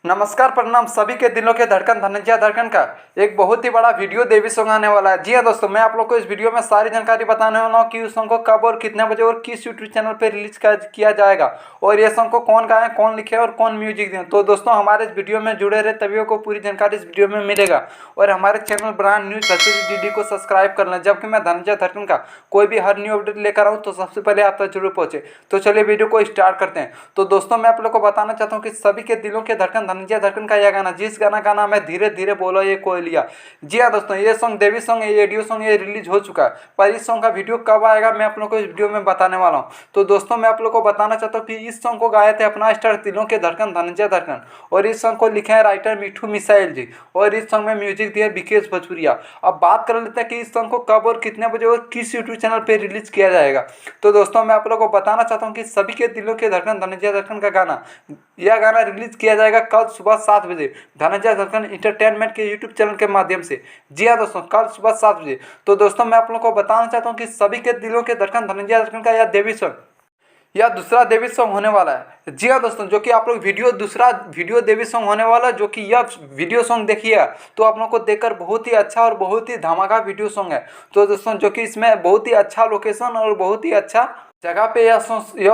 नमस्कार, प्रणाम सभी के दिलों के धड़कन धनंजय धड़कन का एक बहुत ही बड़ा वीडियो देवी सॉन्ग आने वाला है। जी हाँ दोस्तों, मैं आप लोग को इस वीडियो में सारी जानकारी बताने वाला हूँ कि उस सॉन्ग को कब और कितने बजे और किस यूट्यूब चैनल पर रिलीज किया जाएगा और ये सॉन्ग को कौन गाए, कौन लिखे और कौन म्यूजिक दें। तो दोस्तों हमारे इस वीडियो में जुड़े रहे तभी को पूरी जानकारी इस वीडियो में मिलेगा। और हमारे चैनल ब्रांड न्यूज डीडी को सब्सक्राइब कर लें, जबकि मैं धनंजय धड़कन का कोई भी हर न्यू अपडेट लेकर आऊँ तो सबसे पहले आप तक जरूर पहुँचे। तो चलिए वीडियो को स्टार्ट करते हैं। तो दोस्तों मैं आप लोग को बताना चाहता हूँ कि सभी के दिलों के धड़कन धनंजय धड़कन का गाना, जिस गाना का नाम है धीरे धीरे बोलो ये कोयलिया। जी हाँ दोस्तों, ये सॉन्ग देवी सॉन्ग, ये ऑडियो सॉन्ग ये रिलीज हो चुका है, पर इस सॉन्ग का वीडियो कब आएगा मैं आप लोगों को इस वीडियो में बताने वाला हूँ। तो दोस्तों मैं आप लोग को बताना चाहता हूँ कि इस सॉन्ग को गाए थे अपना स्टार दिलों के धड़कन धनंजय धड़कन, और इस सॉन्ग को लिखे हैं राइटर मिठू मिसाइल जी, और इस सॉन्ग में म्यूजिक दिया विकेश भोजपुरिया। अब बात कर लेते हैं कि इस सॉन्ग को कब और कितने बजे और किस यूट्यूब चैनल पर रिलीज किया जाएगा। तो दोस्तों मैं आप लोग को बताना चाहता हूँ कि सभी के दिलों के धड़कन धनंजय धड़कन का गाना, यह गाना रिलीज किया जाएगा कल सुबह 7 बजे धनंजय धड़कन इंटरटेनमेंट के यूट्यूब चैनल के माध्यम से। जी हाँ दोस्तों, कल सुबह 7 बजे। तो दोस्तों मैं आप लोगों को बताना चाहता हूँ कि सभी के दिलों के धड़कन धनंजय धड़कन का यह देवी सॉन्ग या दूसरा देवी सॉन्ग होने वाला है। जी हाँ दोस्तों, जो कि आप लोग दूसरा वीडियो देवी सॉन्ग होने वाला है, जो कि यह वीडियो सॉन्ग देखिए तो आप लोगों को देखकर बहुत ही अच्छा और बहुत ही धमाका वीडियो सॉन्ग है। तो दोस्तों जो कि इसमें बहुत ही अच्छा लोकेशन और बहुत ही अच्छा जगह पे यह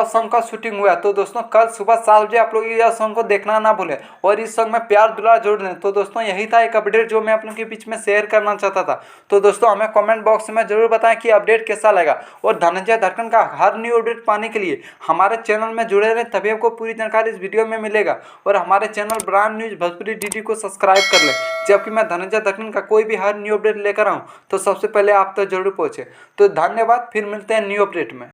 सॉन्ग का शूटिंग हुआ है। तो दोस्तों कल सुबह 7 बजे आप लोग यह सॉन्ग को देखना ना भूलें और इस सॉन्ग में प्यार दुलार जोड़ दें। तो दोस्तों यही था एक अपडेट जो मैं आप लोगों के बीच में शेयर करना चाहता था। तो दोस्तों हमें कमेंट बॉक्स में जरूर बताएं कि अपडेट कैसा लगा, और धनंजय धड़कन का हर न्यू अपडेट पाने के लिए हमारे चैनल में जुड़े रहें, तभी आपको पूरी जानकारी इस वीडियो में मिलेगा। और हमारे channel brand news Bhojpuri DD को सब्सक्राइब कर लें, जबकि मैं धनंजय धड़कन का कोई भी हर न्यू अपडेट लेकर आऊँ तो सबसे पहले आप तक जरूर पहुँचे। तो धन्यवाद, फिर मिलते हैं न्यू अपडेट में।